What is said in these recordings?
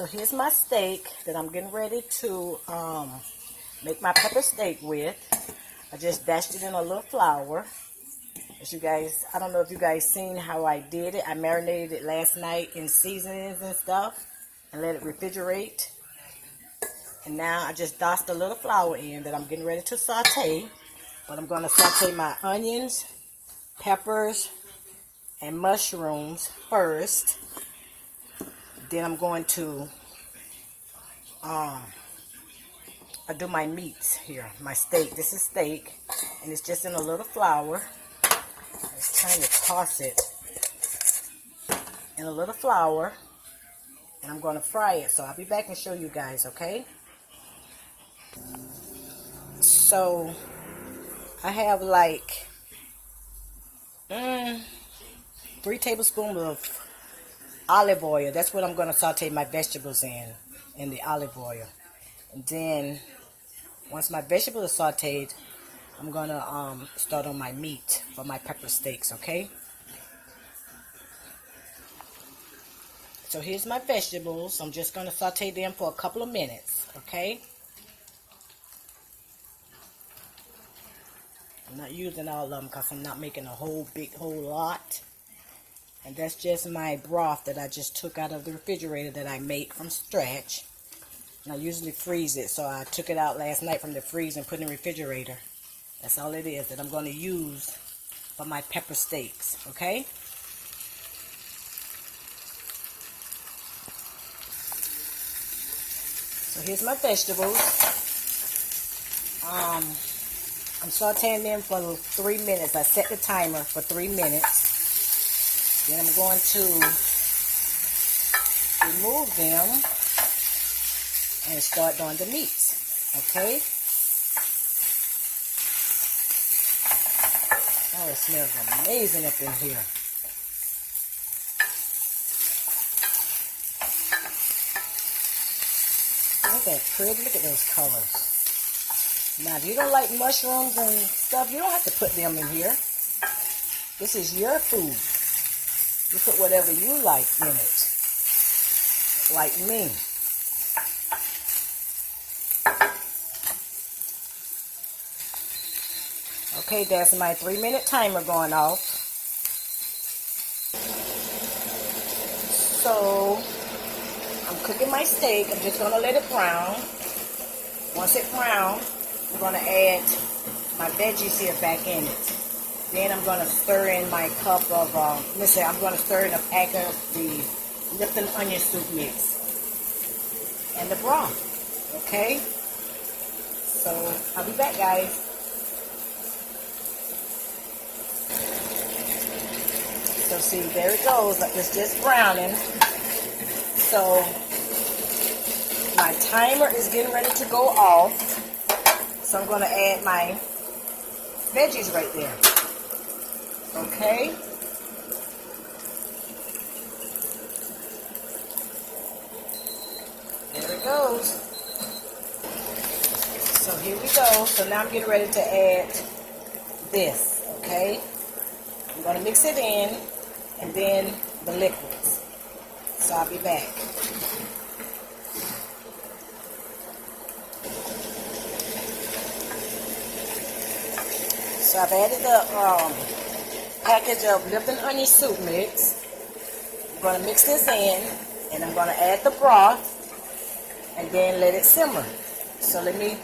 So here's my steak that I'm getting ready to make my pepper steak with. I just dashed it in a little flour. As you guys, I don't know if you guys seen how I did it. I marinated it last night in seasonings and stuff and let it refrigerate. And now I just dosed a little flour in that I'm getting ready to saute. But I'm going to saute my onions, peppers, and mushrooms first. Then I'm going to I do my meats here, my steak. This is steak, and it's just in a little flour. It's trying to toss it in a little flour, and I'm going to fry it. So I'll be back and show you guys, okay? So I have like 3 tablespoons of olive oil. That's what I'm going to saute my vegetables in the olive oil. And then once my vegetables are sauteed, I'm going to start on my meat for my pepper steaks, okay? So here's my vegetables. I'm just going to saute them for a couple of minutes, okay? I'm not using all of them because I'm not making a whole lot. And that's just my broth that I just took out of the refrigerator that I make from scratch. And I usually freeze it, so I took it out last night from the freeze and put it in the refrigerator. That's all it is that I'm going to use for my pepper steaks, okay? So here's my vegetables. I'm sauteing them for 3 minutes. I set the timer for 3 minutes. Then I'm going to remove them and start doing the meats, okay? Oh, it smells amazing up in here. Look at that pretty, look at those colors. Now, if you don't like mushrooms and stuff, you don't have to put them in here. This is your food. You put whatever you like in it, like me. Okay, that's my 3-minute timer going off. So, I'm cooking my steak. I'm just going to let it brown. Once it browns, I'm going to add my veggies here back in it. Then I'm going to stir in my cup of, I'm going to stir in a pack of the Lipton onion soup mix. And the broth. Okay? So, I'll be back, guys. So see, there it goes. It's just browning. So my timer is getting ready to go off. So I'm going to add my veggies right there. Okay. There it goes. So here we go. So now I'm getting ready to add this. Okay. I'm going to mix it in. And then the liquids. So I'll be back. So I've added the package of Lipton onion soup mix. I'm going to mix this in, and I'm going to add the broth, and then let it simmer. So let me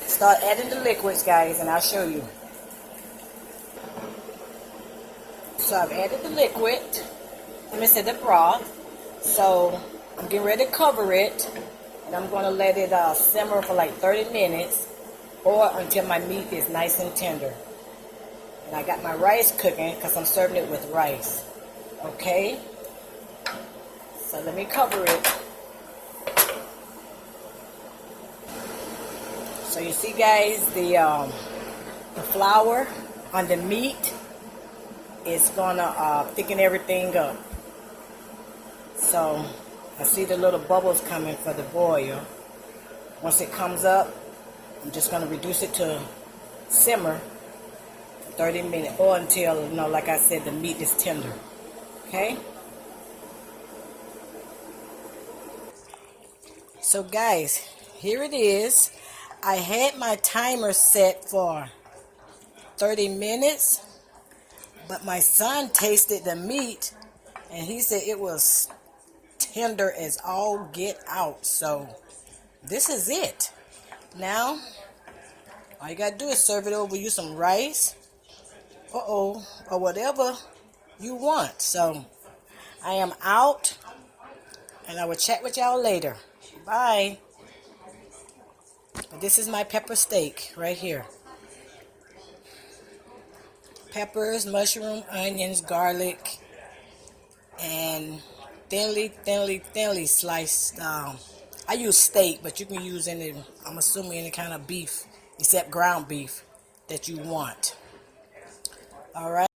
start adding the liquids, guys, and I'll show you. So I've added the liquid, the broth. So I'm getting ready to cover it, and I'm going to let it simmer for like 30 minutes or until my meat is nice and tender. And I got my rice cooking because I'm serving it with rice. Okay? So let me cover it. So you see, guys, the flour on the meat, it's gonna thicken everything up. So I see the little bubbles coming for the boil. Once it comes up, I'm just gonna reduce it to simmer 30 minutes or until, like I said, the meat is tender. Okay? So guys, here it is. I had my timer set for 30 minutes, but my son tasted the meat and he said it was tender as all get out. So this is it. Now, all you gotta do is serve it over you some rice, or whatever you want. So I am out, and I will chat with y'all later. Bye. This is my pepper steak right here. Peppers, mushroom, onions, garlic, and thinly sliced. I use steak, but you can use any, I'm assuming any kind of beef, except ground beef that you want. All right.